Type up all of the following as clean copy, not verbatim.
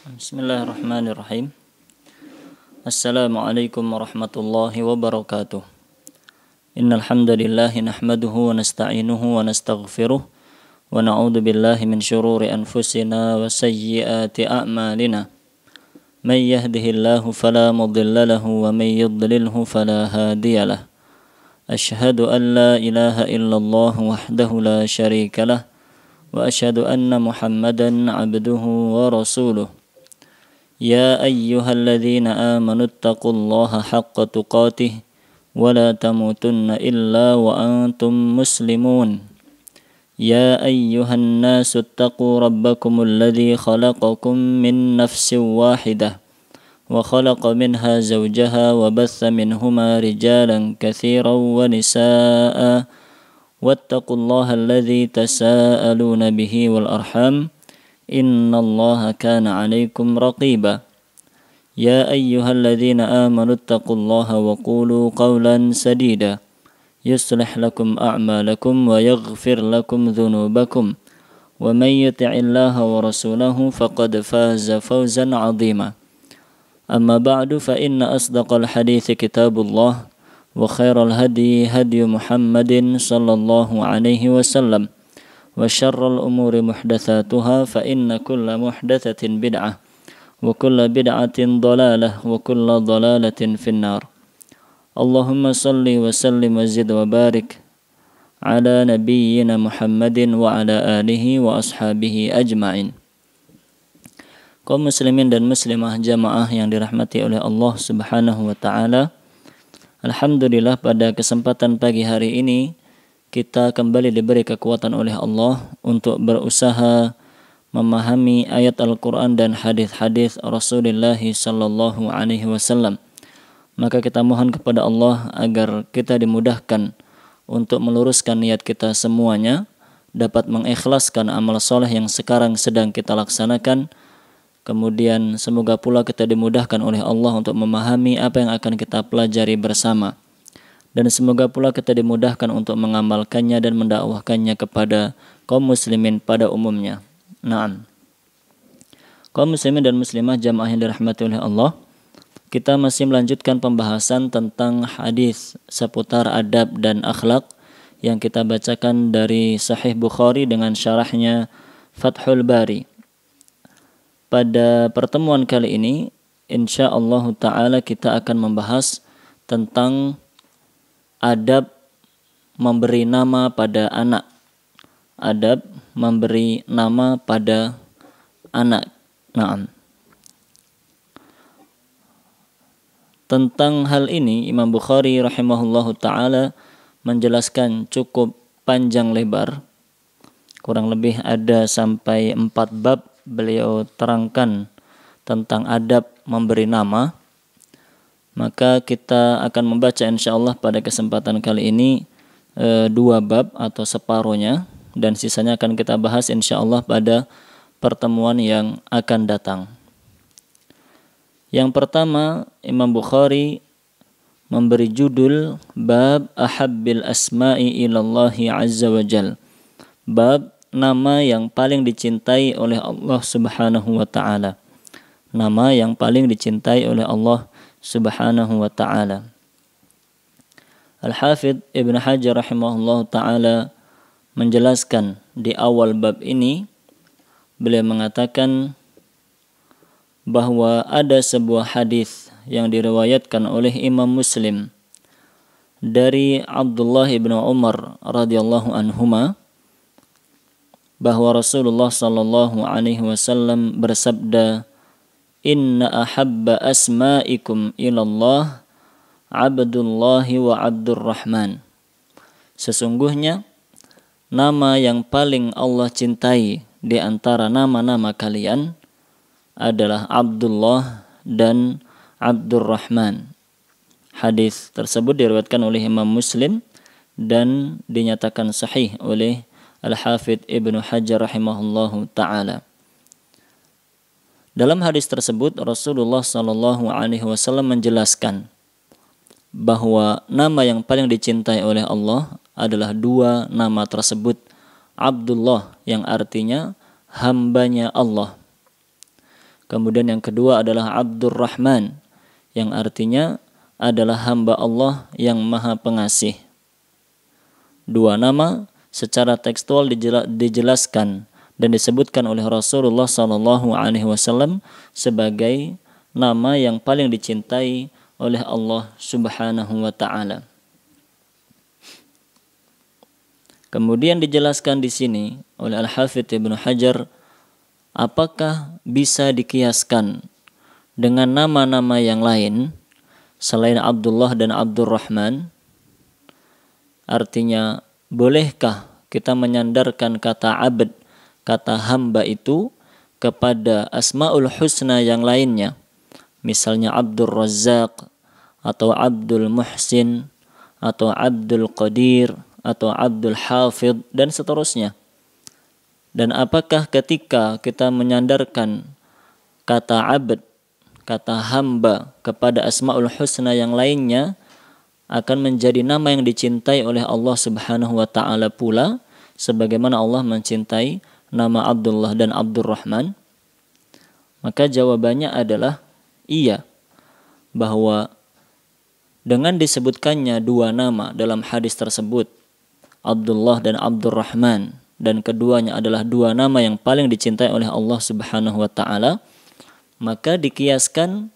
Bismillahirrahmanirrahim. Assalamualaikum warahmatullahi wabarakatuh. Innal hamdalillah nahmaduhu wa nasta'inuhu wa nastaghfiruh wa na'udzu billahi min shururi anfusina wa sayyiati a'malina. May yahdihillahu fala mudilla lahu wa may yudlilhu fala hadiyalah. Ashhadu an la ilaha illallah wahdahu la syarika lah wa ashhadu anna Muhammadan 'abduhu wa rasuluh. يا أيها الذين آمنوا اتقوا الله حق تقاته ولا تموتن إلا وأنتم مسلمون يا أيها الناس اتقوا ربكم الذي خلقكم من نفس واحدة وخلق منها زوجها وبث منهما رجالا كثيرا ونساء واتقوا الله الذي تساءلون به والأرحام إن الله كان عليكم رقيبا يا أيها الذين آمنوا اتقوا الله وقولوا قولا سديدا يصلح لكم أعمالكم ويغفر لكم ذنوبكم ومن يطع الله ورسوله فقد فاز فوزا عظيما أما بعد فإن أصدق الحديث كتاب الله وخير الهدي هدي محمد صلى الله عليه وسلم وشر الأمور محدثاتها فإن كل محدثة بدعة وكل بدعة ضلالة وكل ضلالة في النار اللهم صل وسلم وزد وبارك على نبينا محمد وعلى آله وأصحابه أجمعين. Kaum muslimin dan muslimah jamaah yang dirahmati oleh Allah Subhanahu wa taala. Alhamdulillah pada kesempatan pagi hari ini kita kembali diberi kekuatan oleh Allah untuk berusaha memahami ayat Al-Quran dan hadis-hadis Rasulullah sallallahu alaihi wasallam. Maka kita mohon kepada Allah agar kita dimudahkan untuk meluruskan niat kita semuanya, dapat mengikhlaskan amal soleh yang sekarang sedang kita laksanakan. Kemudian semoga pula kita dimudahkan oleh Allah untuk memahami apa yang akan kita pelajari bersama. Dan semoga pula kita dimudahkan untuk mengamalkannya dan mendakwahkannya kepada kaum muslimin pada umumnya. Naam. Kaum muslimin dan muslimah jamaah yang dirahmati oleh Allah, kita masih melanjutkan pembahasan tentang hadis seputar adab dan akhlak yang kita bacakan dari Sahih Bukhari dengan syarahnya Fathul Bari. Pada pertemuan kali ini, insyaallah taala kita akan membahas tentang adab memberi nama pada anak. Adab memberi nama pada anak. Naam. Tentang hal ini Imam Bukhari rahimahullahu taala menjelaskan cukup panjang lebar. Kurang lebih ada sampai 4 bab beliau terangkan tentang adab memberi nama. Maka kita akan membaca insyaallah pada kesempatan kali ini 2 bab atau separuhnya, dan sisanya akan kita bahas insyaallah pada pertemuan yang akan datang. Yang pertama, Imam Bukhari memberi judul Bab Ahabbil Asma'i ilallahi Azza wa Jal. Bab nama yang paling dicintai oleh Allah Subhanahu wa taala. Nama yang paling dicintai oleh Allah Subhanahu wa ta'ala. Al-Hafidh Ibn Hajar rahimahullah ta'ala menjelaskan di awal bab ini, beliau mengatakan bahwa ada sebuah hadis yang diriwayatkan oleh Imam Muslim dari Abdullah ibn Umar radhiyallahu anhuma, bahwa Rasulullah sallallahu alaihi wasallam bersabda, Inna ahabba asma'ikum ilallah Abdullahi wa Abdurrahman. Sesungguhnya nama yang paling Allah cintai di antara nama-nama kalian adalah Abdullah dan Abdurrahman. Hadis tersebut diriwayatkan oleh Imam Muslim dan dinyatakan sahih oleh Al-Hafidh Ibnu Hajar rahimahullahu ta'ala. Dalam hadis tersebut Rasulullah sallallahu alaihi wasallam menjelaskan bahwa nama yang paling dicintai oleh Allah adalah 2 nama tersebut. Abdullah yang artinya hambanya Allah. Kemudian yang kedua adalah Abdurrahman, yang artinya adalah hamba Allah yang maha pengasih. Dua nama secara tekstual dijelaskan dan disebutkan oleh Rasulullah SAW sebagai nama yang paling dicintai oleh Allah Subhanahu wa taala. Kemudian dijelaskan di sini oleh Al-Hafidz Ibnu Hajar, apakah bisa dikiaskan dengan nama-nama yang lain selain Abdullah dan Abdurrahman? Artinya, bolehkah kita menyandarkan kata abd, kata hamba itu kepada Asmaul Husna yang lainnya? Misalnya Abdul Razzaq, atau Abdul Muhsin, atau Abdul Qadir, atau Abdul Hafidh, dan seterusnya. Dan apakah ketika kita menyandarkan kata abd, kata hamba kepada Asmaul Husna yang lainnya akan menjadi nama yang dicintai oleh Allah Subhanahu wa taala pula sebagaimana Allah mencintai nama Abdullah dan Abdurrahman? Maka jawabannya adalah iya, bahwa dengan disebutkannya dua nama dalam hadis tersebut, Abdullah dan Abdurrahman, dan keduanya adalah dua nama yang paling dicintai oleh Allah Subhanahu wa taala, maka dikiaskan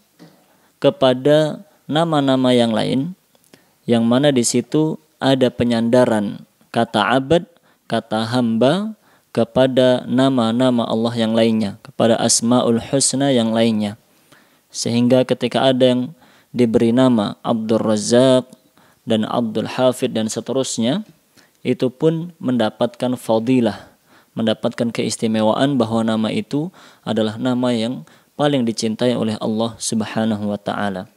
kepada nama-nama yang lain yang mana di situ ada penyandaran kata abad, kata hamba kepada nama-nama Allah yang lainnya, kepada Asmaul Husna yang lainnya. Sehingga ketika ada yang diberi nama Abdul Razzaq dan Abdul Hafidh dan seterusnya, itu pun mendapatkan fadilah, mendapatkan keistimewaan bahwa nama itu adalah nama yang paling dicintai oleh Allah Subhanahu wa taala.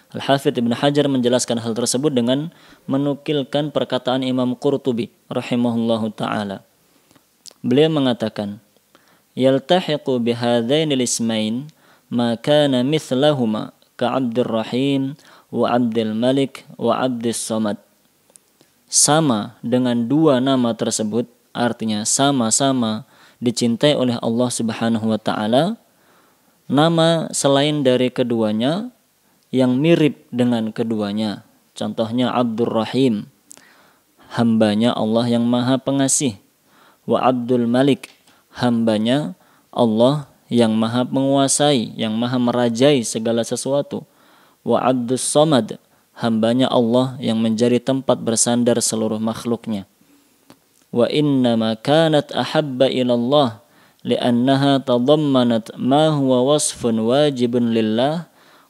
Al-Hafidz Ibnu Hajar menjelaskan hal tersebut dengan menukilkan perkataan Imam Qurtubi rahimahullahu taala. Beliau mengatakan, "Yaltahiqu bihadzainil ismain ma kana mithlahuma ka Abdul Rahim wa Abdul Malik wa Abdus Samad." Sama dengan dua nama tersebut, artinya sama-sama dicintai oleh Allah Subhanahu wa taala. Nama selain dari keduanya yang mirip dengan keduanya, contohnya Abdul Rahim, hambanya Allah yang maha pengasih, wa Abdul Malik, hambanya Allah yang maha menguasai, yang maha merajai segala sesuatu, wa Abdus Samad, hambanya Allah yang menjadi tempat bersandar seluruh makhluknya. Wa innama kanat ahabba ilallah li'annaha tadammanat ma huwa wasfun wajibun lillah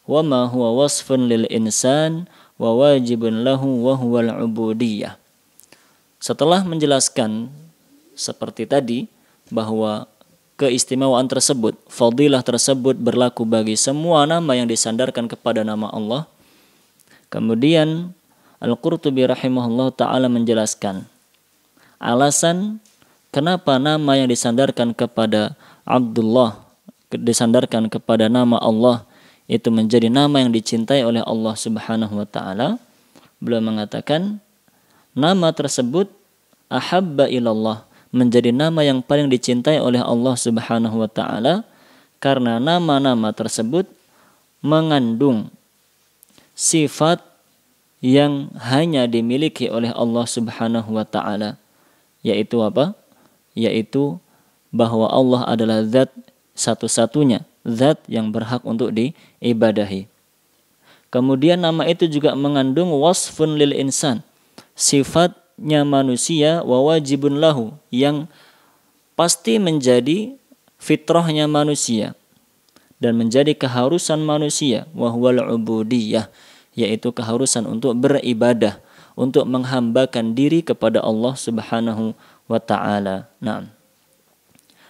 wa ma huwa wasfun lil insan wa wajibun lahu wa huwal ubudiyah. Setelah menjelaskan seperti tadi bahwa keistimewaan tersebut, fadilah tersebut berlaku bagi semua nama yang disandarkan kepada nama Allah, kemudian Al-Qurtubi rahimahullah ta'ala menjelaskan alasan kenapa nama yang disandarkan kepada Abdullah, disandarkan kepada nama Allah, itu menjadi nama yang dicintai oleh Allah Subhanahu wa taala. Beliau mengatakan nama tersebut ahabba ilallah, menjadi nama yang paling dicintai oleh Allah Subhanahu wa taala karena nama-nama tersebut mengandung sifat yang hanya dimiliki oleh Allah Subhanahu wa taala, yaitu apa? Yaitu bahwa Allah adalah zat satu-satunya, zat yang berhak untuk diibadahi. Kemudian nama itu juga mengandung wasfun lil insan, sifatnya manusia, wa wajibun lahu, yang pasti menjadi fitrahnya manusia dan menjadi keharusan manusia, wa huwal ubudiyah, yaitu keharusan untuk beribadah, untuk menghambakan diri kepada Allah Subhanahu wa taala. Nah,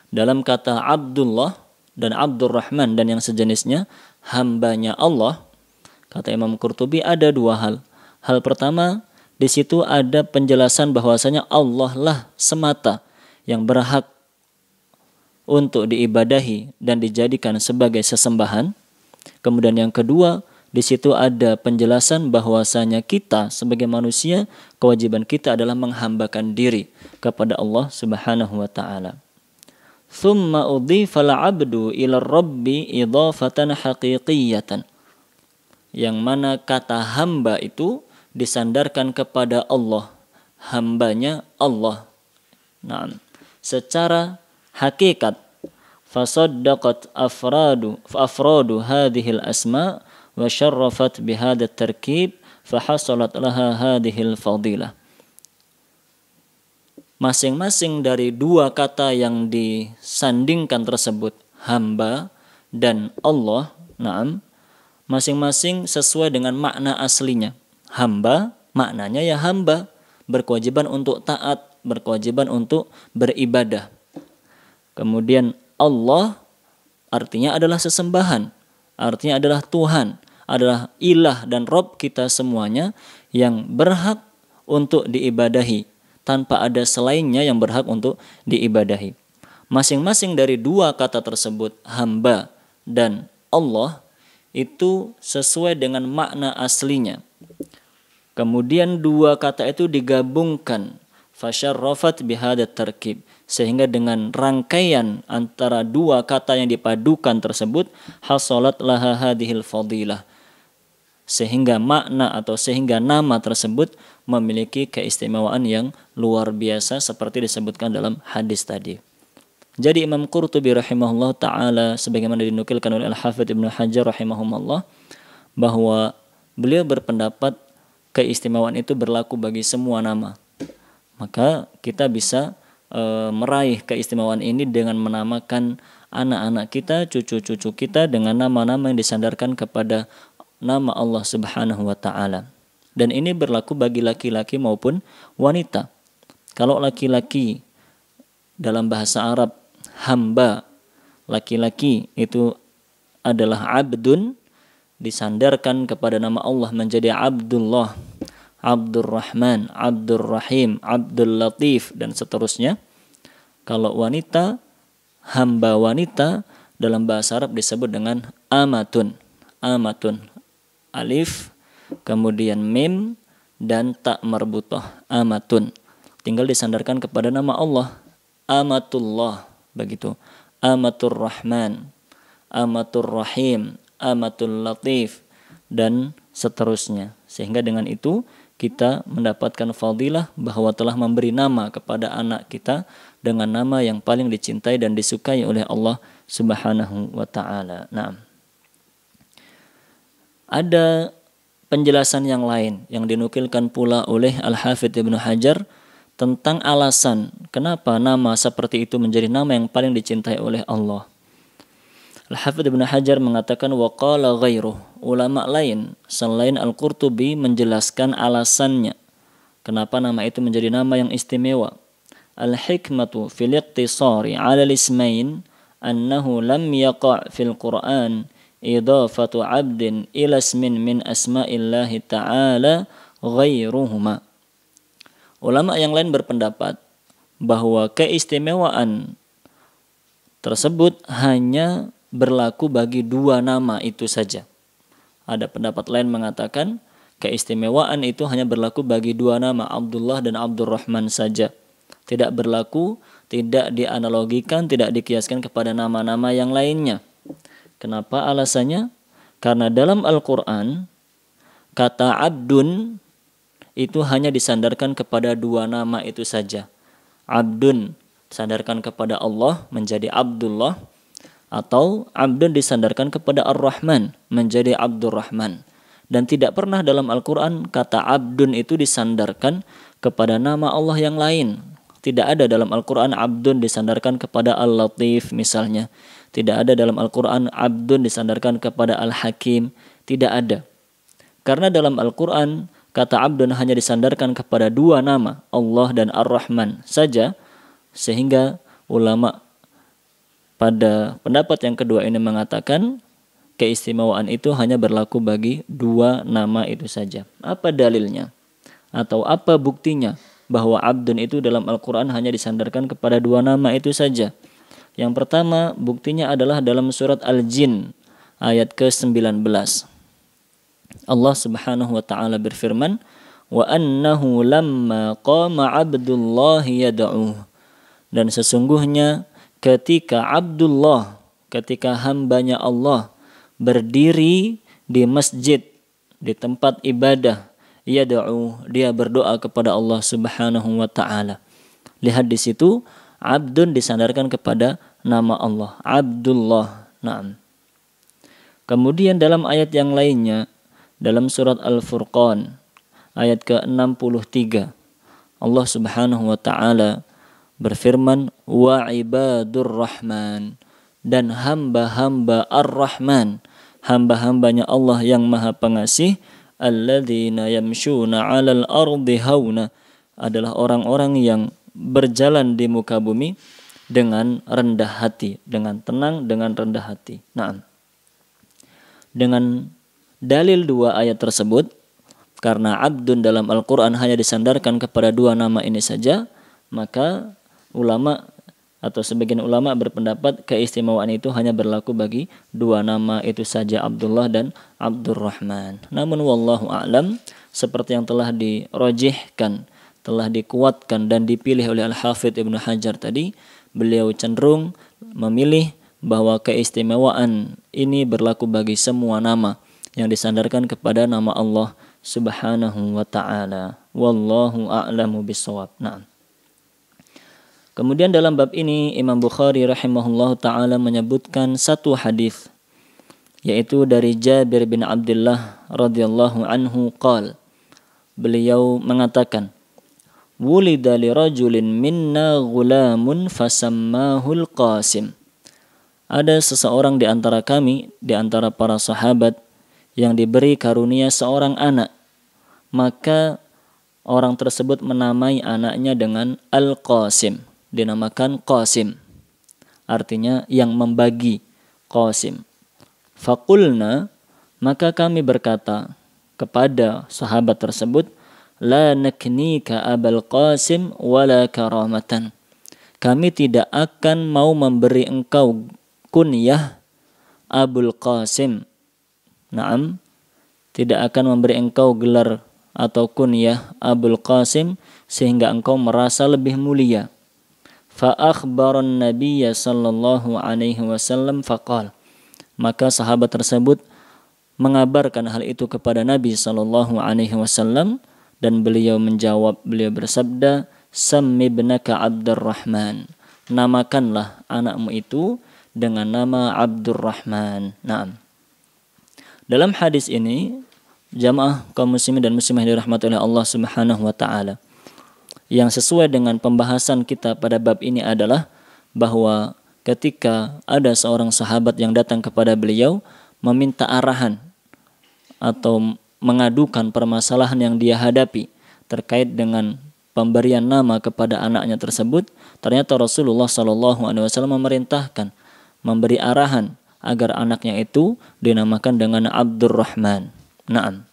dalam kata Abdullah dan Abdurrahman dan yang sejenisnya, hambanya Allah, kata Imam Qurtubi ada dua hal. Hal pertama, di situ ada penjelasan bahwasanya Allah lah semata yang berhak untuk diibadahi dan dijadikan sebagai sesembahan. Kemudian yang kedua, di situ ada penjelasan bahwasanya kita sebagai manusia, kewajiban kita adalah menghambakan diri kepada Allah Subhanahu wa taala. thumma udhifal abdu ila rabbi idhafatan haqiqiyatan. Yang mana kata hamba itu disandarkan kepada Allah, hambanya Allah. Nah, secara hakikat fasaddaqat afradu hadhil asma wa syarrafat bihadha tarkib fahasalat laha hadhil fadilah. Masing-masing dari dua kata yang disandingkan tersebut, hamba dan Allah, na'am, masing-masing sesuai dengan makna aslinya. Hamba maknanya ya hamba, berkewajiban untuk taat, berkewajiban untuk beribadah. Kemudian Allah artinya adalah sesembahan, artinya adalah Tuhan, adalah ilah dan Rob kita semuanya yang berhak untuk diibadahi, tanpa ada selainnya yang berhak untuk diibadahi. Masing-masing dari dua kata tersebut, hamba dan Allah, itu sesuai dengan makna aslinya. Kemudian dua kata itu digabungkan, fasyarrafat bihadha tarkib, sehingga dengan rangkaian antara dua kata yang dipadukan tersebut, hasalat laha hadhil fadilah, sehingga makna atau sehingga nama tersebut memiliki keistimewaan yang luar biasa seperti disebutkan dalam hadis tadi. Jadi Imam Qurtubi rahimahullah ta'ala, sebagaimana dinukilkan oleh Al-Hafidz Ibnu Hajar rahimahumullah, bahwa beliau berpendapat keistimewaan itu berlaku bagi semua nama. Maka kita bisa meraih keistimewaan ini dengan menamakan anak-anak kita, cucu-cucu kita dengan nama-nama yang disandarkan kepada nama Allah Subhanahu wa ta'ala. Dan ini berlaku bagi laki-laki maupun wanita. Kalau laki-laki dalam bahasa Arab hamba, laki-laki itu adalah abdun, disandarkan kepada nama Allah menjadi Abdullah, Abdurrahman, Abdurrahim, Abdul Latif, dan seterusnya. Kalau wanita, hamba wanita dalam bahasa Arab disebut dengan amatun. Amatun, alif, kemudian mim, dan tak marbutah, amatun. Tinggal disandarkan kepada nama Allah, amatullah, begitu. Amatur Rahman, Amatur Rahim, Amatul Latif, dan seterusnya. Sehingga dengan itu kita mendapatkan fadilah bahwa telah memberi nama kepada anak kita dengan nama yang paling dicintai dan disukai oleh Allah Subhanahu wa ta'ala. Nah, ada penjelasan yang lain yang dinukilkan pula oleh Al-Hafidz Ibnu Hajar tentang alasan kenapa nama seperti itu menjadi nama yang paling dicintai oleh Allah. Al-Hafidz Ibnu Hajar mengatakan waqala ghairuh, ulama lain selain Al-Qurtubi menjelaskan alasannya kenapa nama itu menjadi nama yang istimewa. Al-hikmatu fil iqtisari 'ala al-ismain annahu lam yaqa' fil Qur'an idafatu 'abdin ila ismin min asma'illahi ta'ala ghairuhuma. Ulama yang lain berpendapat bahwa keistimewaan tersebut hanya berlaku bagi dua nama itu saja. Ada pendapat lain mengatakan keistimewaan itu hanya berlaku bagi dua nama, Abdullah dan Abdurrahman saja. Tidak berlaku, tidak dianalogikan, tidak dikiaskan kepada nama-nama yang lainnya. Kenapa alasannya? Karena dalam Al-Quran kata abdun itu hanya disandarkan kepada dua nama itu saja. Abdun disandarkan kepada Allah menjadi Abdullah, atau abdun disandarkan kepada Ar-Rahman menjadi Abdurrahman. Dan tidak pernah dalam Al-Quran kata abdun itu disandarkan kepada nama Allah yang lain. Tidak ada dalam Al-Quran abdun disandarkan kepada Al-Latif misalnya. Tidak ada dalam Al-Quran abdun disandarkan kepada Al-Hakim. Tidak ada. Karena dalam Al-Quran kata abdun hanya disandarkan kepada dua nama, Allah dan Ar-Rahman saja, sehingga ulama pada pendapat yang kedua ini mengatakan keistimewaan itu hanya berlaku bagi dua nama itu saja. Apa dalilnya? Atau apa buktinya bahwa abdun itu dalam Al-Quran hanya disandarkan kepada dua nama itu saja? Yang pertama, buktinya adalah dalam surat Al-Jin ayat ke-19. Allah Subhanahu wa ta'ala berfirman, wa annahu lamma qama abdullahi yad'uh, dan sesungguhnya ketika Abdullah, ketika hambanya Allah berdiri di masjid, di tempat ibadah, yad'u, dia berdoa kepada Allah Subhanahu wa taala. Lihat di situ abdun disandarkan kepada nama Allah, Abdullah. Naam. Kemudian dalam ayat yang lainnya, dalam surat Al-Furqan ayat ke-63, Allah Subhanahu wa taala berfirman, wa ibadur rahman, dan hamba-hamba ar-Rahman, hamba-hambanya Allah yang Maha Pengasih, alladzina yamshuna 'alal ardi hauna, adalah orang-orang yang berjalan di muka bumi dengan rendah hati, dengan tenang, dengan rendah hati. Naam. Dengan dalil dua ayat tersebut, karena abdun dalam Al-Quran hanya disandarkan kepada dua nama ini saja, maka ulama atau sebagian ulama berpendapat keistimewaan itu hanya berlaku bagi dua nama itu saja, Abdullah dan Abdurrahman. Namun wallahu a'lam, seperti yang telah dirojihkan, telah dikuatkan dan dipilih oleh Al-Hafidh Ibnu Hajar tadi, beliau cenderung memilih bahwa keistimewaan ini berlaku bagi semua nama yang disandarkan kepada nama Allah Subhanahu wa ta'ala. Wallahu a'lamu bissawab. Nah. Kemudian dalam bab ini Imam Bukhari rahimahullahu ta'ala menyebutkan satu hadis, yaitu dari Jabir bin Abdullah radhiyallahu anhu qal, beliau mengatakan, wulida li rajulin minna ghulamun fasammahul Qasim. Ada seseorang di antara kami, di antara para sahabat, yang diberi karunia seorang anak, maka orang tersebut menamai anaknya dengan Al-Qasim, dinamakan Qasim, artinya yang membagi, Qasim. Faqulna, maka kami berkata kepada sahabat tersebut, la naknika Abul Qasim wala karamatan, kami tidak akan mau memberi engkau kunyah Abul Qasim. Naam, tidak akan memberi engkau gelar atau kunyah Abul Qasim sehingga engkau merasa lebih mulia. Fa akhbaran Nabiyya sallallahu alaihi wasallam faqal, maka sahabat tersebut mengabarkan hal itu kepada Nabi sallallahu alaihi wasallam, dan beliau menjawab, beliau bersabda, sammi ibnaka Abdurrahman, namakanlah anakmu itu dengan nama Abdurrahman. Naam. Dalam hadis ini, jamaah kaum muslimin dan muslimah dirahmati oleh Allah Subhanahu wa taala, yang sesuai dengan pembahasan kita pada bab ini adalah bahwa ketika ada seorang sahabat yang datang kepada beliau meminta arahan atau mengadukan permasalahan yang dia hadapi terkait dengan pemberian nama kepada anaknya tersebut, ternyata Rasulullah SAW memerintahkan, memberi arahan agar anaknya itu dinamakan dengan Abdurrahman. Naam.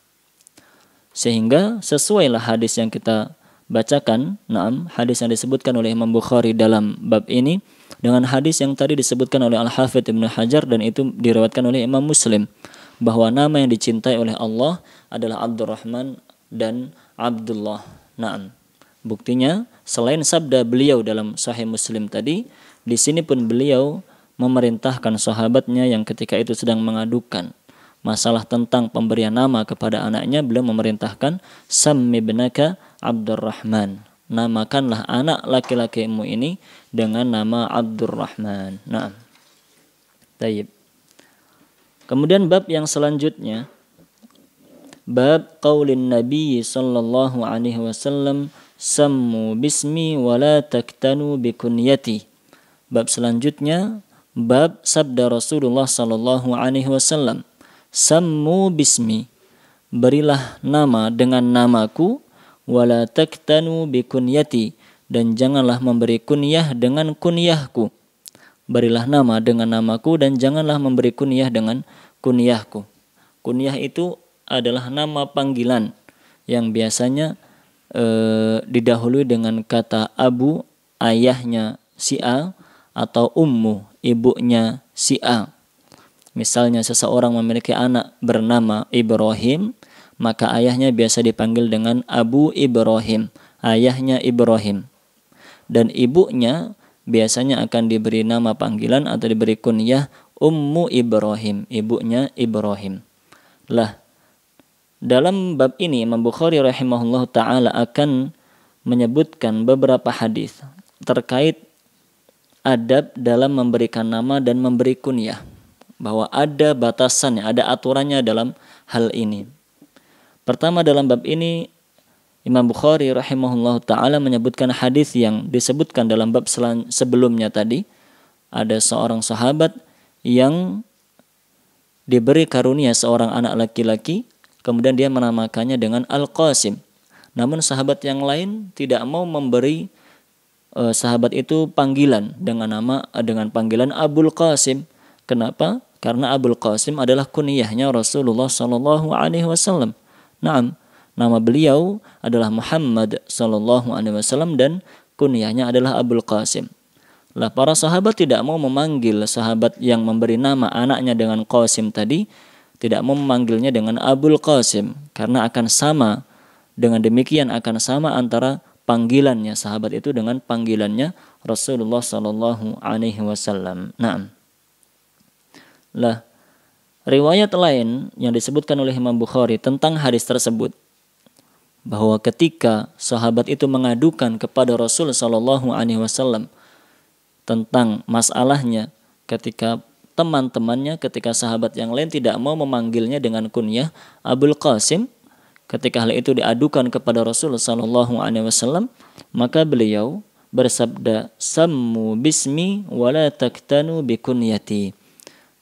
Sehingga sesuailah hadis yang kita bacakan, naam, hadis yang disebutkan oleh Imam Bukhari dalam bab ini dengan hadis yang tadi disebutkan oleh Al-Hafidh Ibnu Hajar, dan itu diriwayatkan oleh Imam Muslim, bahwa nama yang dicintai oleh Allah adalah Abdurrahman dan Abdullah. Naam. Buktinya selain sabda beliau dalam Sahih Muslim tadi, di sini pun beliau memerintahkan sahabatnya yang ketika itu sedang mengadukan masalah tentang pemberian nama kepada anaknya, beliau memerintahkan, sammi ibnaka Abdurrahman, namakanlah anak laki-lakimu ini dengan nama Abdurrahman. Naam. Tayyib. Kemudian bab yang selanjutnya, bab qaulin Nabi sallallahu alaihi wasallam, sammu bismi wa la taktanu bikunyati. Bab selanjutnya, bab sabda Rasulullah sallallahu alaihi wasallam, sammu bismi, berilah nama dengan namaku, wala taktanu bikunyati, dan janganlah memberi kunyah dengan kunyahku. Berilah nama dengan namaku dan janganlah memberi kunyah dengan kunyahku. Kunyah itu adalah nama panggilan yang biasanya didahului dengan kata abu, ayahnya si A, atau ummu, ibunya si A. Misalnya seseorang memiliki anak bernama Ibrahim, maka ayahnya biasa dipanggil dengan Abu Ibrahim, ayahnya Ibrahim. Dan ibunya biasanya akan diberi nama panggilan atau diberi kunyah Ummu Ibrahim, ibunya Ibrahim. Lah, dalam bab ini Imam Bukhari rahimahullah ta'ala akan menyebutkan beberapa hadis terkait adab dalam memberikan nama dan memberi kunyah. Bahwa ada batasannya, ada aturannya dalam hal ini. Pertama, dalam bab ini Imam Bukhari rahimahullah ta'ala menyebutkan hadis yang disebutkan dalam bab sebelumnya tadi. Ada seorang sahabat yang diberi karunia seorang anak laki-laki, kemudian dia menamakannya dengan Al-Qasim. Namun sahabat yang lain tidak mau memberi sahabat itu panggilan dengan panggilan Abul Qasim. Kenapa? Karena Abul Qasim adalah kunyahnya Rasulullah sallallahu alaihi wasallam. Naam, nama beliau adalah Muhammad sallallahu alaihi wasallam dan kunyahnya adalah Abul Qasim. Lah, para sahabat tidak mau memanggil sahabat yang memberi nama anaknya dengan Qasim tadi, tidak mau memanggilnya dengan Abul Qasim karena akan sama, dengan demikian akan sama antara panggilannya sahabat itu dengan panggilannya Rasulullah sallallahu alaihi wasallam. Naam. Lah, riwayat lain yang disebutkan oleh Imam Bukhari tentang hadis tersebut, bahwa ketika sahabat itu mengadukan kepada Rasul sallallahu alaihi wasallam tentang masalahnya, ketika teman-temannya, ketika sahabat yang lain tidak mau memanggilnya dengan kunyah Abul Qasim, ketika hal itu diadukan kepada Rasul sallallahu alaihi wasallam, maka beliau bersabda, "Sammu bismi wa la taktanu bi kunyati."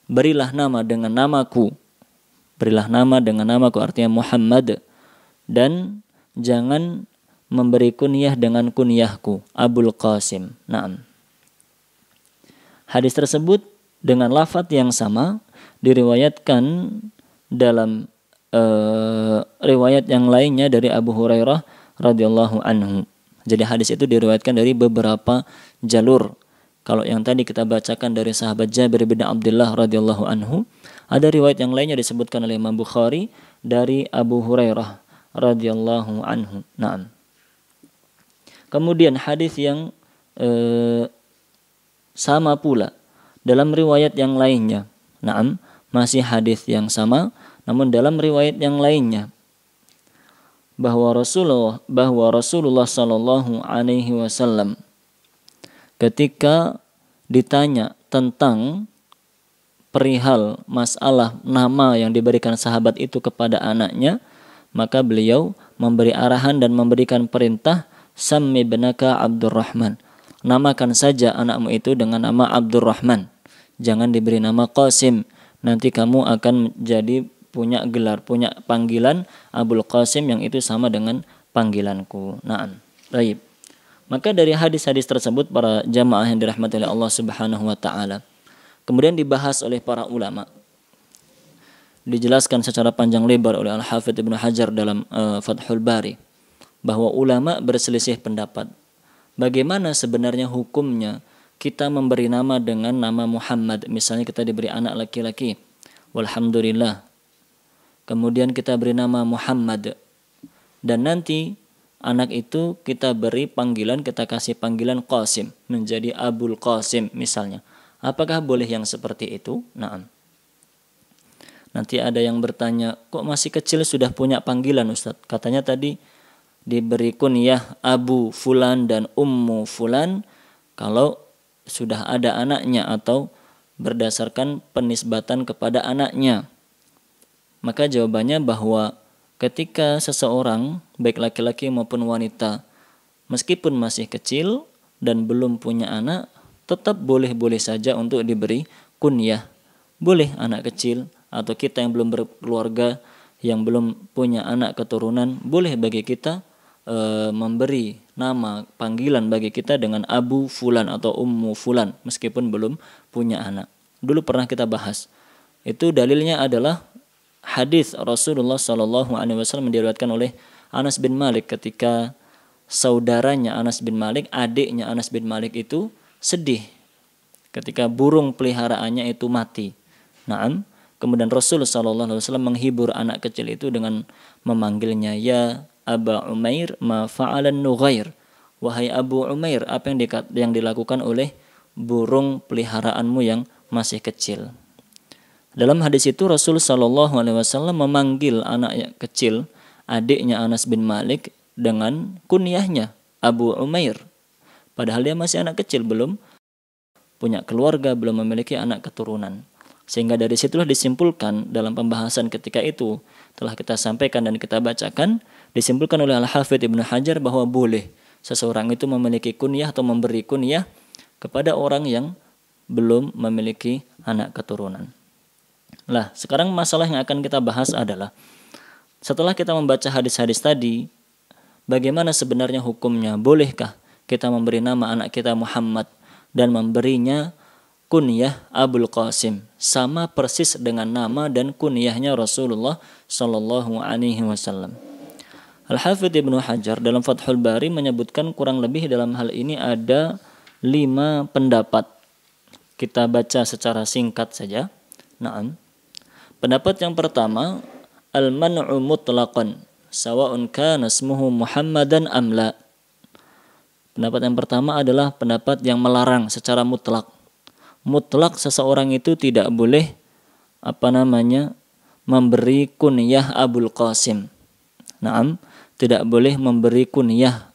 Berilah nama dengan namaku. Berilah nama dengan namaku, artinya Muhammad, dan jangan memberi kunyah dengan kunyahku, Abul Qasim. Naam. Hadis tersebut dengan lafaz yang sama diriwayatkan dalam riwayat yang lainnya dari Abu Hurairah radhiyallahu anhu. Jadi hadis itu diriwayatkan dari beberapa jalur. Kalau yang tadi kita bacakan dari sahabat Jabir bin Abdullah radhiyallahu anhu, ada riwayat yang lainnya disebutkan oleh Imam Bukhari dari Abu Hurairah radhiyallahu anhu. Naam. Kemudian hadis yang sama pula dalam riwayat yang lainnya. Naam, masih hadis yang sama, namun dalam riwayat yang lainnya bahwa Rasulullah sallallahu alaihi wasallam ketika ditanya tentang perihal masalah nama yang diberikan sahabat itu kepada anaknya, maka beliau memberi arahan dan memberikan perintah, "Sammi ibnaka Abdurrahman." Namakan saja anakmu itu dengan nama Abdurrahman. Jangan diberi nama Qasim. Nanti kamu akan jadi punya gelar, punya panggilan Abul Qasim yang itu sama dengan panggilanku. Naam. Baik. Maka dari hadis-hadis tersebut para jamaah yang dirahmati oleh Allah Subhanahu wa taala, kemudian dibahas oleh para ulama. Dijelaskan secara panjang lebar oleh Al-Hafidz Ibnu Hajar dalam Fathul Bari bahwa ulama berselisih pendapat. Bagaimana sebenarnya hukumnya kita memberi nama dengan nama Muhammad? Misalnya kita diberi anak laki-laki, walhamdulillah. Kemudian kita beri nama Muhammad. Dan nanti anak itu kita beri panggilan, kita kasih panggilan Qasim, menjadi Abul Qasim misalnya. Apakah boleh yang seperti itu? Naam. Nanti ada yang bertanya, kok masih kecil sudah punya panggilan Ustaz? Katanya tadi diberi kunyah Abu Fulan dan Ummu Fulan kalau sudah ada anaknya atau berdasarkan penisbatan kepada anaknya. Maka jawabannya bahwa ketika seseorang, baik laki-laki maupun wanita, meskipun masih kecil dan belum punya anak, tetap boleh-boleh saja untuk diberi kunyah. Boleh anak kecil atau kita yang belum berkeluarga, yang belum punya anak keturunan, boleh bagi kita memberi nama panggilan bagi kita dengan Abu Fulan atau Ummu Fulan meskipun belum punya anak. Dulu pernah kita bahas. Itu dalilnya adalah hadis Rasulullah sallallahu alaihi wasallam diriwayatkan oleh Anas bin Malik ketika saudaranya Anas bin Malik, adiknya Anas bin Malik itu sedih ketika burung peliharaannya itu mati. Naam. Kemudian Rasul sallallahu alaihi wasallam menghibur anak kecil itu dengan memanggilnya, ya Aba Umair ma fa'alan nughair. wahai Abu Umair, apa yang dilakukan oleh burung peliharaanmu yang masih kecil. Dalam hadis itu Rasul Shallallahu Alaihi Wasallam memanggil anak yang kecil, adiknya Anas bin Malik, dengan kunyahnya Abu Umair. Padahal dia masih anak kecil, belum punya keluarga, belum memiliki anak keturunan. Sehingga dari situlah disimpulkan dalam pembahasan ketika itu telah kita sampaikan dan kita bacakan, disimpulkan oleh Al-Hafidz Ibnu Hajar bahwa boleh seseorang itu memiliki kunyah atau memberi kunyah kepada orang yang belum memiliki anak keturunan. Nah, sekarang masalah yang akan kita bahas adalah setelah kita membaca hadis-hadis tadi, bagaimana sebenarnya hukumnya? Bolehkah kita memberi nama anak kita Muhammad dan memberinya kunyah Abul Qasim, sama persis dengan nama dan kunyahnya Rasulullah Shallallahu Alaihi Wasallam? Al-Hafidz Ibnu Hajar dalam Fathul Bari menyebutkan kurang lebih dalam hal ini ada 5 pendapat. Kita baca secara singkat saja. Naam. Pendapat yang pertama, al-man'u mutlaqan, sawa'un kana ismuhu Muhammadan am la. Pendapat yang pertama adalah pendapat yang melarang secara mutlak. Mutlak seseorang itu tidak boleh memberi kunyah Abul Qasim. Naam, tidak boleh memberi kunyah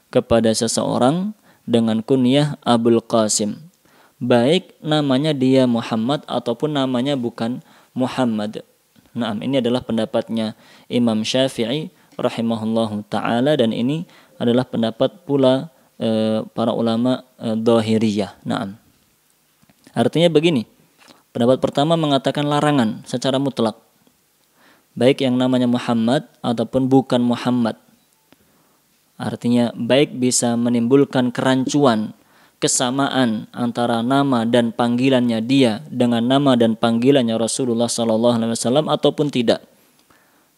kepada seseorang dengan kunyah Abul Qasim. Baik namanya dia Muhammad ataupun namanya bukan Muhammad. Naam, ini adalah pendapatnya Imam Syafi'i rahimahullahu ta'ala, dan ini adalah pendapat pula para ulama Dhahiriyah. Naam. Artinya begini, pendapat pertama mengatakan larangan secara mutlak, baik yang namanya Muhammad ataupun bukan Muhammad. Artinya baik bisa menimbulkan kerancuan, kesamaan antara nama dan panggilannya dia dengan nama dan panggilannya Rasulullah SAW ataupun tidak.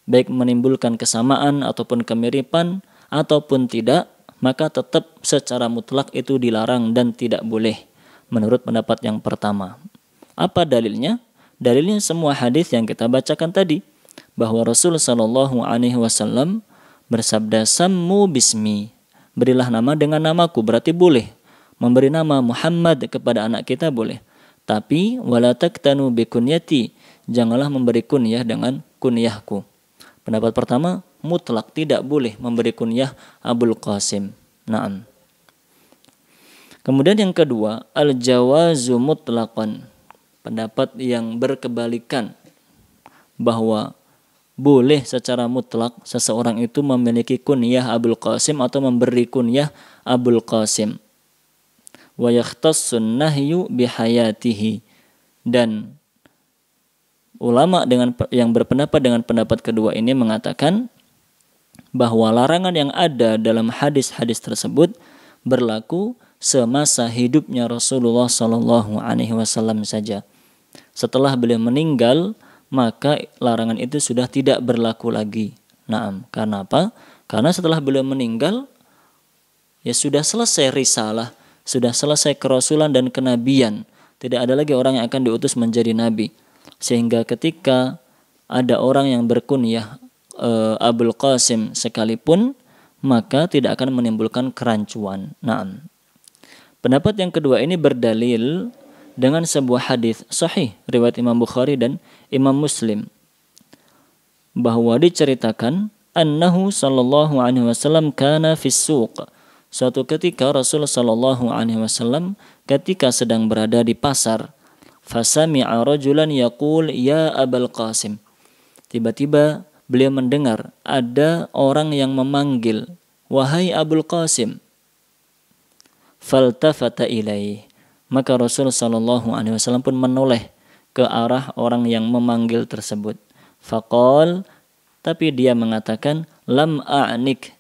Baik menimbulkan kesamaan ataupun kemiripan ataupun tidak, maka tetap secara mutlak itu dilarang dan tidak boleh menurut pendapat yang pertama. Apa dalilnya? Dalilnya semua hadis yang kita bacakan tadi, bahwa Rasul Shallallahu Alaihi Wasallam bersabda, sammu bismi, berilah nama dengan namaku. Berarti boleh memberi nama Muhammad kepada anak kita, boleh. Tapi wala taktanu bi kunyati, janganlah memberi kunyah dengan kunyahku. Pendapat pertama, mutlak tidak boleh memberi kunyah Abul Qasim. Naam. Kemudian yang kedua, al-jawazu mutlaqan. Pendapat yang berkebalikan, bahwa boleh secara mutlak seseorang itu memiliki kunyah Abul Qasim atau memberi kunyah Abul Qasim. Wa yakhtassun nahyu bihayatihi. Dan ulama yang berpendapat dengan pendapat kedua ini mengatakan bahwa larangan yang ada dalam hadis-hadis tersebut berlaku semasa hidupnya Rasulullah Shallallahu Alaihi Wasallam saja. Setelah beliau meninggal, maka larangan itu sudah tidak berlaku lagi. Naam, karena apa? Karena setelah beliau meninggal, ya sudah selesai risalah, sudah selesai kerasulan dan kenabian. Tidak ada lagi orang yang akan diutus menjadi nabi. Sehingga ketika ada orang yang berkunyah Abul Qasim sekalipun, maka tidak akan menimbulkan kerancuan. Naam. Pendapat yang kedua ini berdalil dengan sebuah hadis sahih riwayat Imam Bukhari dan Imam Muslim, bahwa diceritakan annahu sallallahu alaihi wasallam kana fis suq. Suatu ketika Rasul sallallahu alaihi wasallam ketika sedang berada di pasar, fasami'a rajulan yaqul ya Abul Qasim. Tiba-tiba beliau mendengar ada orang yang memanggil, wahai Abul Qasim. Faltafata ilaih. Maka Rasul sallallahu alaihi wasallam pun menoleh ke arah orang yang memanggil tersebut. Faqal, tapi dia mengatakan, lam a'nik,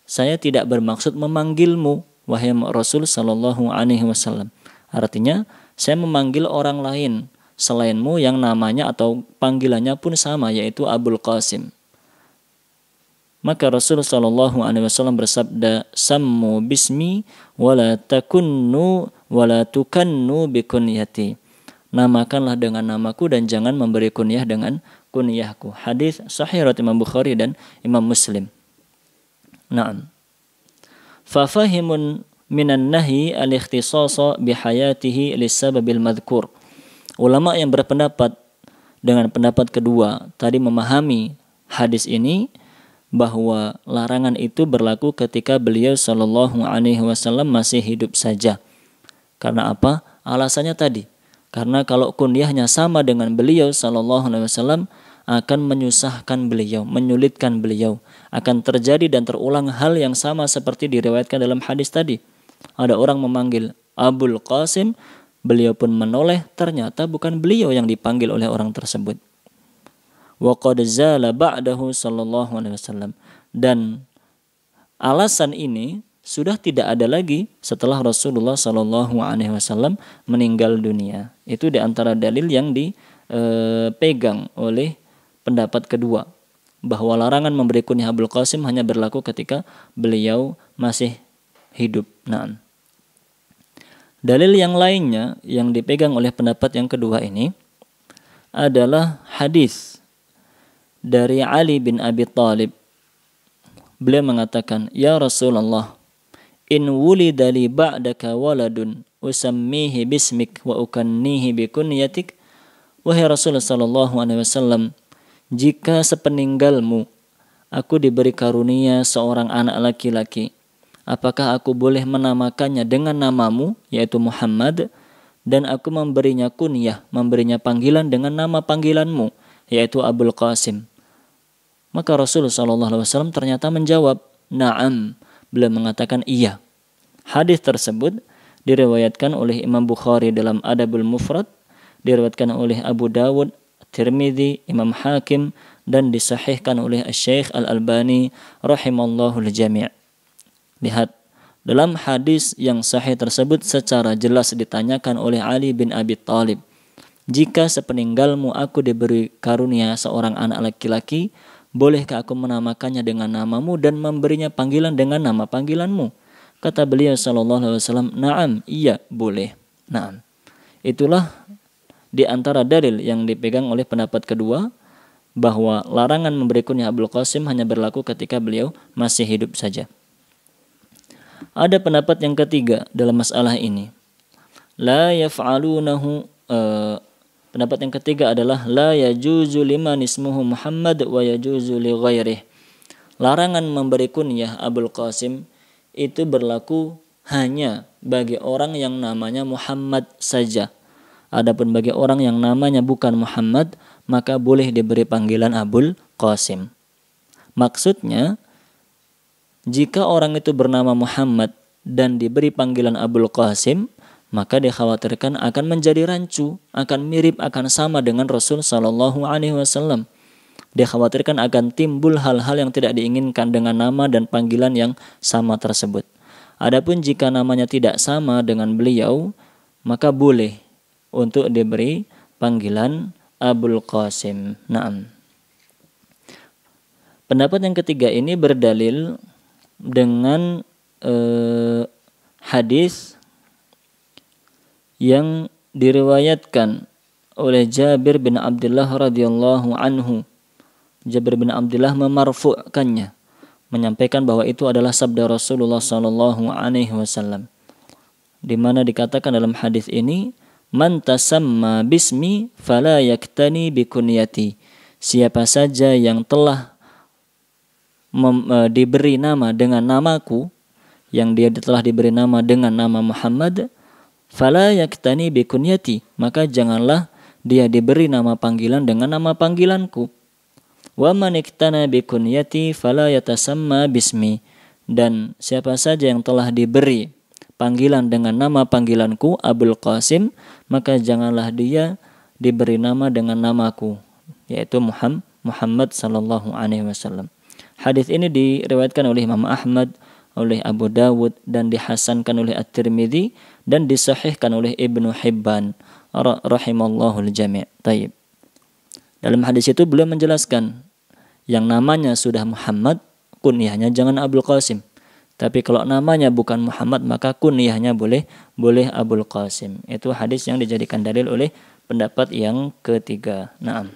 saya tidak bermaksud memanggilmu wahai Rasul sallallahu alaihi wasallam. Artinya, saya memanggil orang lain selainmu yang namanya atau panggilannya pun sama, yaitu Abul Qasim. Maka Rasul sallallahu alaihi wasallam bersabda, sammu bismi wala takunnu wala tukannu bikunyati. Namakanlah dengan namaku dan jangan memberi kunyah dengan kunyahku. Hadis sahih riwayat Imam Bukhari dan Imam Muslim. Naam. Fafahimun minan nahi al-ikhtisasa bihayatihi lisababil madhkur. Ulama yang berpendapat dengan pendapat kedua tadi memahami hadis ini bahwa larangan itu berlaku ketika beliau sallallahu alaihi wasallam masih hidup saja. Karena apa? Alasannya tadi. Karena kalau kunyahnya sama dengan beliau sallallahu alaihi wasallam akan menyusahkan beliau, menyulitkan beliau. Akan terjadi dan terulang hal yang sama seperti diriwayatkan dalam hadis tadi. Ada orang memanggil Abul Qasim, beliau pun menoleh, ternyata bukan beliau yang dipanggil oleh orang tersebut. Wa qad zala ba'dahu sallallahu alaihi wasallam. Dan alasan ini sudah tidak ada lagi setelah Rasulullah sallallahu alaihi wasallam meninggal dunia. Itu di antara dalil yang dipegang oleh pendapat kedua, bahwa larangan memberi kunyah Abul Qasim hanya berlaku ketika beliau masih hidup. Nah, dalil yang lainnya yang dipegang oleh pendapat yang kedua ini adalah hadis dari Ali bin Abi Thalib. Beliau mengatakan, "Ya Rasulullah, in wulida li ba'daka waladun usammihi bismik wa ukannihi bikunyatik." Wahai Rasulullah sallallahu alaihi wasallam, jika sepeninggalmu aku diberi karunia seorang anak laki-laki, apakah aku boleh menamakannya dengan namamu, yaitu Muhammad, dan aku memberinya kunyah, memberinya panggilan dengan nama panggilanmu, yaitu Abul Qasim? Maka Rasulullah SAW ternyata menjawab, "Na'am." Beliau mengatakan iya. Hadis tersebut diriwayatkan oleh Imam Bukhari dalam Adabul Mufrad, diriwayatkan oleh Abu Dawud, Tirmidzi, Imam Hakim, dan disahihkan oleh Syekh Al-Albani rahimallahu al-jami'. Lihat, dalam hadis yang sahih tersebut secara jelas ditanyakan oleh Ali bin Abi Thalib, jika sepeninggalmu aku diberi karunia seorang anak laki-laki, bolehkah aku menamakannya dengan namamu dan memberinya panggilan dengan nama panggilanmu? Kata beliau sallallahu alaihi wasallam, "Na'am, iya, boleh." Nah, itulah di antara dalil yang dipegang oleh pendapat kedua, bahwa larangan memberi kunyah Abul Qasim hanya berlaku ketika beliau masih hidup saja. Ada pendapat yang ketiga dalam masalah ini. La yaf'alunahu, pendapat yang ketiga adalah la yajuzu liman ismuhu Muhammad wa yajuzu li ghairihi. Larangan memberi kunyah Abul Qasim itu berlaku hanya bagi orang yang namanya Muhammad saja. Adapun bagi orang yang namanya bukan Muhammad, maka boleh diberi panggilan Abul Qasim. Maksudnya, jika orang itu bernama Muhammad dan diberi panggilan Abul Qasim, maka dikhawatirkan akan menjadi rancu, akan mirip, akan sama dengan Rasul sallallahu alaihi wasallam. Dikhawatirkan akan timbul hal-hal yang tidak diinginkan dengan nama dan panggilan yang sama tersebut. Adapun jika namanya tidak sama dengan beliau, maka boleh untuk diberi panggilan Abul Qasim. Naam. Pendapat yang ketiga ini berdalil dengan hadis yang diriwayatkan oleh Jabir bin Abdullah radhiyallahu anhu. Jabir bin Abdullah memarfu'kannya, menyampaikan bahwa itu adalah sabda Rasulullah sallallahu alaihi wasallam, di mana dikatakan dalam hadis ini, "Man tasamma bismi fala yaktani bikunyati." Siapa saja yang telah diberi nama dengan namaku, yang dia telah diberi nama dengan nama Muhammad, fala yaktani bikunyati, maka janganlah dia diberi nama panggilan dengan nama panggilanku. Wa man iktana bikunyati fala yatasamma bismi, dan siapa saja yang telah diberi panggilan dengan nama panggilanku Abul Qasim, maka janganlah dia diberi nama dengan namaku, yaitu Muhammad sallallahu alaihi wasallam. Hadis ini diriwayatkan oleh Imam Ahmad, oleh Abu Dawud, dan dihasankan oleh At-Tirmidzi, dan disahihkan oleh Ibnu Hibban rahimallahu al-jami'. Taib. Dalam hadis itu beliau menjelaskan, yang namanya sudah Muhammad, kunyahnya jangan Abul Qasim. Tapi kalau namanya bukan Muhammad, maka kunyahnya boleh Abul Qasim. Itu hadis yang dijadikan dalil oleh pendapat yang ketiga. Naam.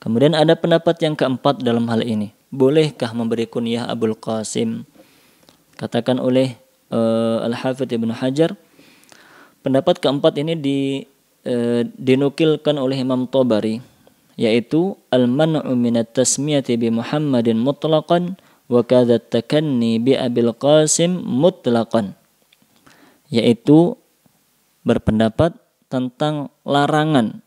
Kemudian ada pendapat yang keempat dalam hal ini. bolehkah memberi kunyah Abul Qasim? Katakan oleh Al-Hafidz Ibnu Hajar, pendapat keempat ini dinukilkan oleh Imam Tabari, yaitu al-man'u minat tasmiyati bi Muhammadin mutlaqan wa kadza takanni bi Abil Qasim mutlaqan, yaitu berpendapat tentang larangan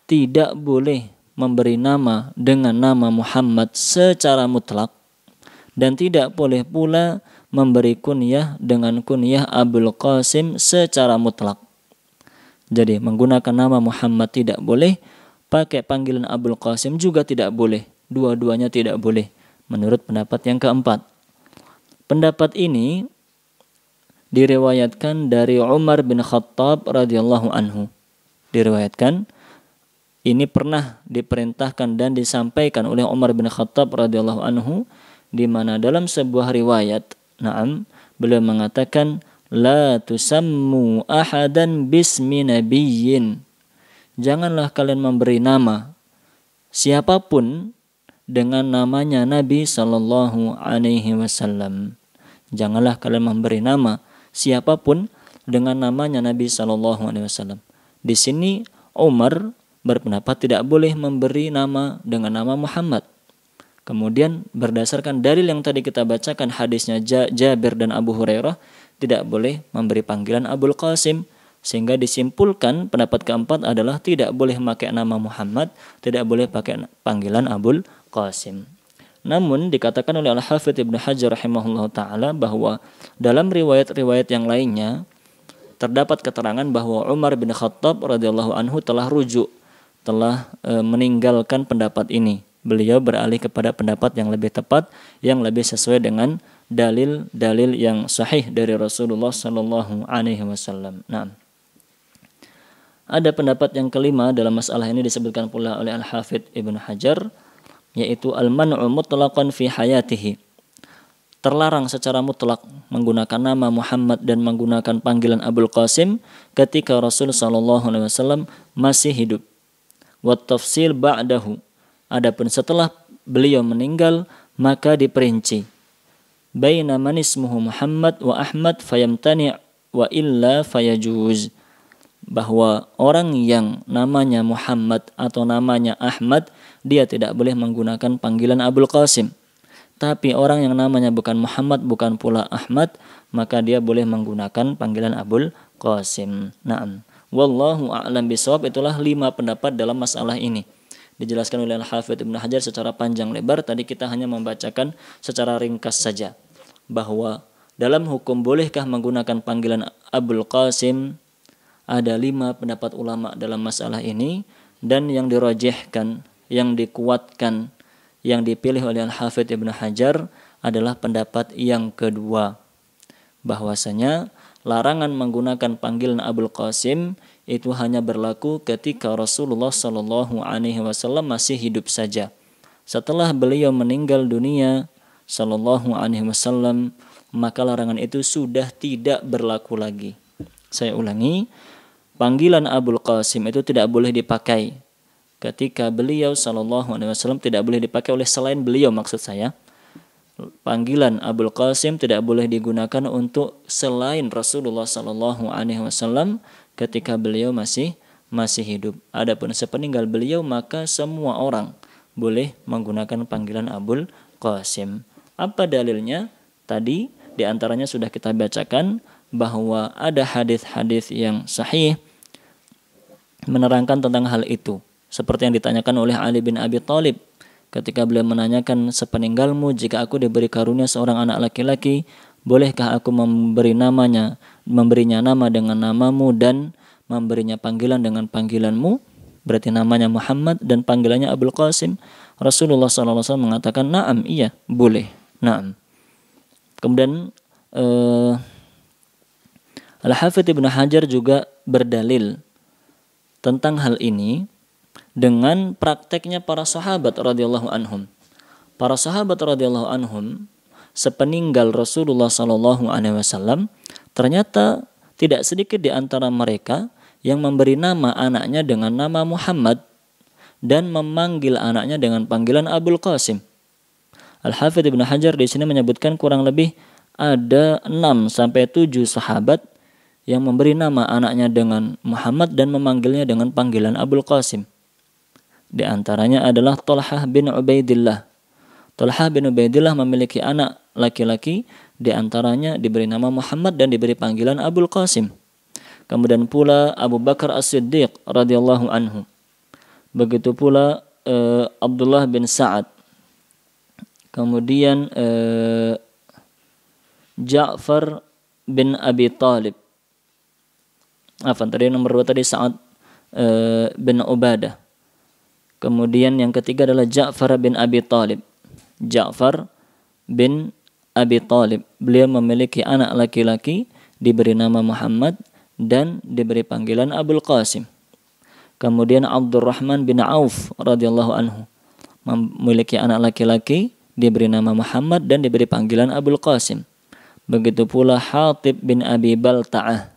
tidak boleh memberi nama dengan nama Muhammad secara mutlak, dan tidak boleh pula memberi kunyah dengan kunyah Abul Qasim secara mutlak. Jadi menggunakan nama Muhammad tidak boleh, pakai panggilan Abul Qasim juga tidak boleh. Dua-duanya tidak boleh menurut pendapat yang keempat. Pendapat ini diriwayatkan dari Umar bin Khattab radhiyallahu anhu. Diriwayatkan ini pernah diperintahkan dan disampaikan oleh Umar bin Khattab radhiyallahu anhu, di mana dalam sebuah riwayat, beliau mengatakan, la tusammu ahadan bismi nabiyyin. Janganlah kalian memberi nama siapapun dengan namanya Nabi sallallahu alaihi wasallam. Janganlah kalian memberi nama siapapun dengan namanya Nabi sallallahu alaihi wasallam. Di sini Umar berpendapat tidak boleh memberi nama dengan nama Muhammad. Kemudian berdasarkan dalil yang tadi kita bacakan, hadisnya Jabir dan Abu Hurairah, tidak boleh memberi panggilan Abul Qasim. Sehingga disimpulkan pendapat keempat adalah tidak boleh pakai nama Muhammad, tidak boleh pakai panggilan Abul Qasim. Namun dikatakan oleh Al-Hafidz Ibnu Hajar rahimahullah ta'ala bahwa dalam riwayat-riwayat yang lainnya terdapat keterangan bahwa Umar bin Khattab radhiyallahu anhu telah meninggalkan pendapat ini. Beliau beralih kepada pendapat yang lebih tepat, yang lebih sesuai dengan dalil-dalil yang sahih dari Rasulullah sallallahu alaihi wasallam. Nah, ada pendapat yang kelima dalam masalah ini disebutkan pula oleh Al-Hafidz Ibnu Hajar, yaitu al-man'u mutlaqan fi hayatihi. Terlarang secara mutlak menggunakan nama Muhammad dan menggunakan panggilan Abul Qasim ketika Rasul sallallahu alaihi wasallam masih hidup. Wa tafsil ba'dahu. Adapun setelah beliau meninggal maka diperinci. Baina man ismuhu Muhammad wa Ahmad fayamtani' wa illa fayajuz. Bahwa orang yang namanya Muhammad atau namanya Ahmad, dia tidak boleh menggunakan panggilan Abul Qasim. Tapi orang yang namanya bukan Muhammad, bukan pula Ahmad, maka dia boleh menggunakan panggilan Abul Qasim. Naam. Wallahu a'lam bishawab. Itulah 5 pendapat dalam masalah ini. Dijelaskan oleh Al-Hafidz Ibnu Hajar secara panjang lebar. Tadi kita hanya membacakan secara ringkas saja bahwa dalam hukum bolehkah menggunakan panggilan Abul Qasim, ada 5 pendapat ulama dalam masalah ini, dan yang dirajihkan, yang dikuatkan, yang dipilih oleh Al-Hafidz Ibnu Hajar adalah pendapat yang kedua, bahwasanya larangan menggunakan panggilan Abul Qasim itu hanya berlaku ketika Rasulullah sallallahu alaihi wasallam masih hidup saja. Setelah beliau meninggal dunia sallallahu alaihi wasallam, maka larangan itu sudah tidak berlaku lagi. Saya ulangi, panggilan Abul Qasim itu tidak boleh dipakai ketika beliau sallallahu alaihi wasallam, tidak boleh dipakai oleh selain beliau, maksud saya. Panggilan Abul Qasim tidak boleh digunakan untuk selain Rasulullah sallallahu alaihi wasallam ketika beliau masih hidup. Adapun sepeninggal beliau maka semua orang boleh menggunakan panggilan Abul Qasim. Apa dalilnya? Tadi di antaranya sudah kita bacakan bahwa ada hadis-hadis yang sahih menerangkan tentang hal itu. Seperti yang ditanyakan oleh Ali bin Abi Thalib ketika beliau menanyakan, sepeninggalmu jika aku diberi karunia seorang anak laki-laki, bolehkah aku memberinya nama dengan namamu dan memberinya panggilan dengan panggilanmu? Berarti namanya Muhammad dan panggilannya Abul Qasim. Rasulullah SAW mengatakan, na'am, iya, boleh. Na'am. Kemudian Al-Hafidz Ibnu Hajar juga berdalil tentang hal ini dengan prakteknya para sahabat radhiyallahu anhum. Para sahabat radhiyallahu anhum sepeninggal Rasulullah sallallahu alaihi wasallam, ternyata tidak sedikit di antara mereka yang memberi nama anaknya dengan nama Muhammad dan memanggil anaknya dengan panggilan Abul Qasim. Al-Hafidz Ibnu Hajar di sini menyebutkan kurang lebih ada 6 sampai 7 sahabat yang memberi nama anaknya dengan Muhammad dan memanggilnya dengan panggilan Abul Qasim. Di antaranya adalah Thalhah bin Ubaidillah. Thalhah bin Ubaidillah memiliki anak laki-laki, di antaranya diberi nama Muhammad dan diberi panggilan Abul Qasim. Kemudian pula Abu Bakar As-Siddiq radhiyallahu anhu. Begitu pula Abdullah bin Sa'ad. Kemudian Ja'far bin Abi Talib. Tadi nomor 2 tadi Sa'ad bin Ubadah. Kemudian yang ketiga adalah Ja'far bin Abi Talib. Ja'far bin Abi Talib. Beliau memiliki anak laki-laki, diberi nama Muhammad dan diberi panggilan Abul Qasim. Kemudian Abdurrahman bin Auf radhiyallahu anhu memiliki anak laki-laki, diberi nama Muhammad dan diberi panggilan Abul Qasim. Begitu pula Hatib bin Abi Balta'ah.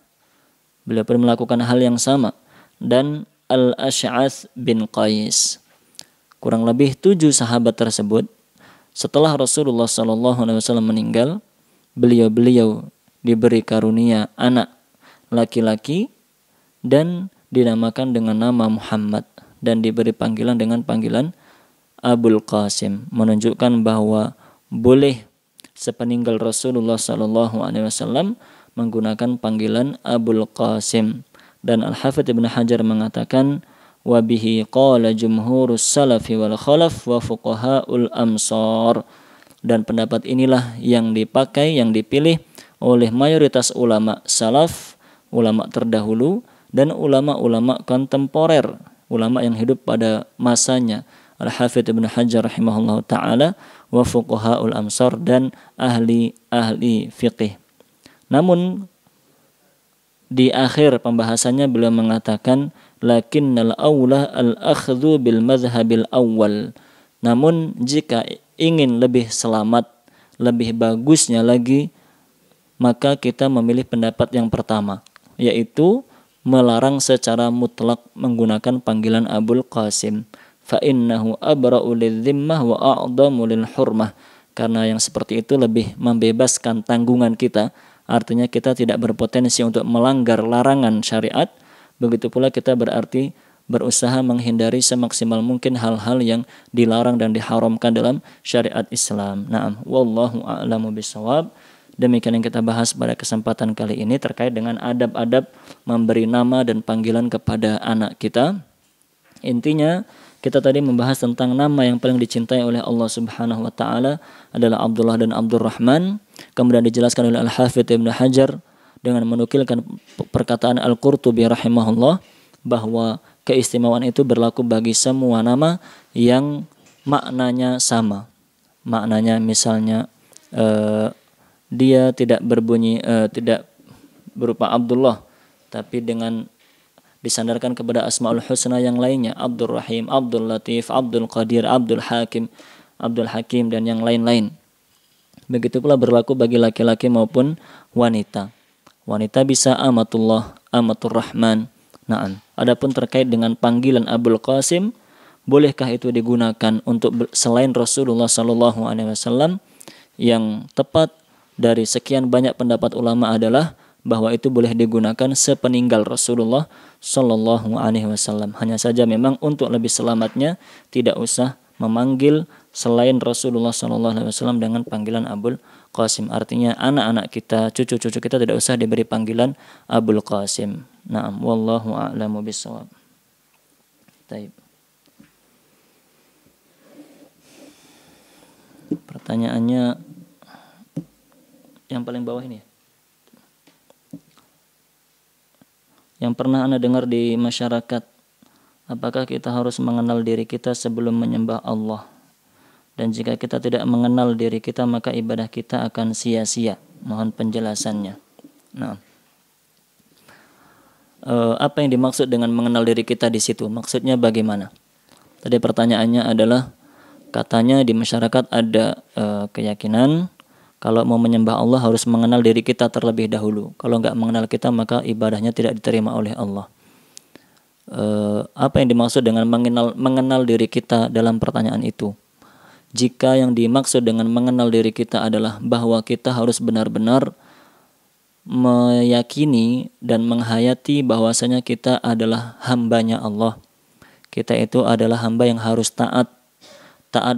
Beliau pun melakukan hal yang sama. Dan Al-Ash'ath bin Qais. Kurang lebih 7 sahabat tersebut, setelah Rasulullah SAW meninggal, beliau diberi karunia anak laki-laki dan dinamakan dengan nama Muhammad dan diberi panggilan dengan panggilan Abul Qasim, menunjukkan bahwa boleh sepeninggal Rasulullah SAW menggunakan panggilan Abul Qasim. Dan Al-Hafidz Ibnu Hajar mengatakan wa bihi qala jumhurus salafi wal khalaf wa fuqahaul amsar, dan pendapat inilah yang dipakai, yang dipilih oleh mayoritas ulama salaf, ulama terdahulu, dan ulama-ulama kontemporer, ulama yang hidup pada masanya. Al-Hafidz Ibnu Hajar rahimahullah ta'ala wa fuqahaul amsar, dan ahli fiqih. Namun di akhir pembahasannya beliau mengatakan lakinnal aula al-akhdhu bil madhhabil awwal. Namun jika ingin lebih selamat, lebih bagusnya lagi, maka kita memilih pendapat yang pertama, yaitu melarang secara mutlak menggunakan panggilan Abul Qasim. Fa innahu abra'u lidh-dhimmah wa a'dhamu lil hurmah. Karena yang seperti itu lebih membebaskan tanggungan kita. Artinya kita tidak berpotensi untuk melanggar larangan syariat. Begitu pula kita berarti berusaha menghindari semaksimal mungkin hal-hal yang dilarang dan diharamkan dalam syariat Islam. Naam, wallahu a'lamu bishawab. Demikian yang kita bahas pada kesempatan kali ini terkait dengan adab-adab memberi nama dan panggilan kepada anak kita. Intinya kita tadi membahas tentang nama yang paling dicintai oleh Allah Subhanahu wa taala adalah Abdullah dan Abdurrahman. Kemudian dijelaskan oleh Al-Hafidz Ibnu Hajar dengan menukilkan perkataan Al-Qurtubi rahimahullah bahwa keistimewaan itu berlaku bagi semua nama yang maknanya sama. Maknanya misalnya dia tidak berbunyi tidak berupa Abdullah, tapi dengan disandarkan kepada Asmaul Husna yang lainnya, Abdul Rahim, Abdul Latif, Abdul Qadir, Abdul Hakim, dan yang lain-lain. Begitu pula berlaku bagi laki-laki maupun wanita. Wanita bisa Amatullah, Amatur Rahman. Nah, adapun terkait dengan panggilan Abul Qasim, bolehkah itu digunakan untuk selain Rasulullah SAW? Yang tepat dari sekian banyak pendapat ulama adalah bahwa itu boleh digunakan sepeninggal Rasulullah Sallallahu Alaihi Wasallam. Hanya saja memang untuk lebih selamatnya tidak usah memanggil selain Rasulullah Sallallahu Alaihi Wasallam dengan panggilan Abul Qasim. Artinya anak-anak kita, cucu-cucu kita tidak usah diberi panggilan Abul Qasim. Naam, wallahu a'lamu bishawab. Baik. Pertanyaannya yang paling bawah ini ya. Yang pernah Anda dengar di masyarakat, apakah kita harus mengenal diri kita sebelum menyembah Allah? Dan jika kita tidak mengenal diri kita, maka ibadah kita akan sia-sia. Mohon penjelasannya. Nah, apa yang dimaksud dengan mengenal diri kita di situ? Maksudnya bagaimana? Tadi pertanyaannya adalah, katanya di masyarakat ada keyakinan kalau mau menyembah Allah harus mengenal diri kita terlebih dahulu. Kalau enggak mengenal kita maka ibadahnya tidak diterima oleh Allah. Apa yang dimaksud dengan mengenal diri kita dalam pertanyaan itu? jika yang dimaksud dengan mengenal diri kita adalah bahwa kita harus benar-benar meyakini dan menghayati bahwasanya kita adalah hambanya Allah. Kita itu adalah hamba yang harus taat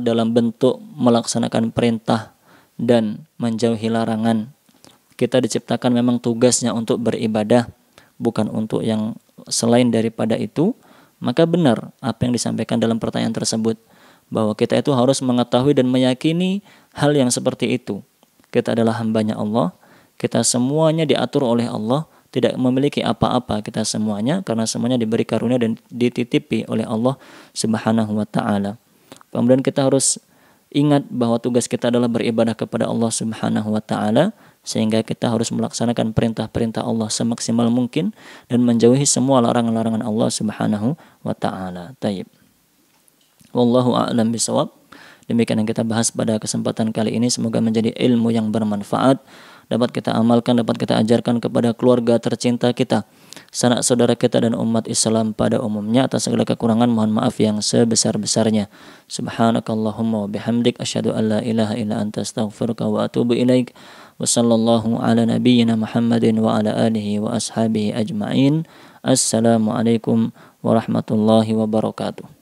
dalam bentuk melaksanakan perintah dan menjauhi larangan. Kita diciptakan memang tugasnya untuk beribadah, bukan untuk yang selain daripada itu. Maka benar apa yang disampaikan dalam pertanyaan tersebut, bahwa kita itu harus mengetahui dan meyakini hal yang seperti itu. Kita adalah hambanya Allah, kita semuanya diatur oleh Allah, tidak memiliki apa-apa kita semuanya, karena semuanya diberi karunia dan dititipi oleh Allah Subhanahu wa ta'ala. Kemudian kita harus ingat bahwa tugas kita adalah beribadah kepada Allah Subhanahu wa ta'ala, sehingga kita harus melaksanakan perintah-perintah Allah semaksimal mungkin dan menjauhi semua larangan-larangan Allah Subhanahu wa ta'ala. Taib. Wallahu a'lam bishawab. Demikian yang kita bahas pada kesempatan kali ini. Semoga menjadi ilmu yang bermanfaat, dapat kita amalkan, dapat kita ajarkan kepada keluarga tercinta kita, sanak saudara kita dan umat Islam pada umumnya. Atas segala kekurangan mohon maaf yang sebesar-besarnya. Subhanakallahumma wa bihamdik asyhadu an la ilaha illa anta astaghfiruka wa atubu ilaik. Wa sallallahu ala nabiyyina Muhammadin wa ala alihi wa ashabihi ajma'in. Assalamualaikum warahmatullahi wabarakatuh.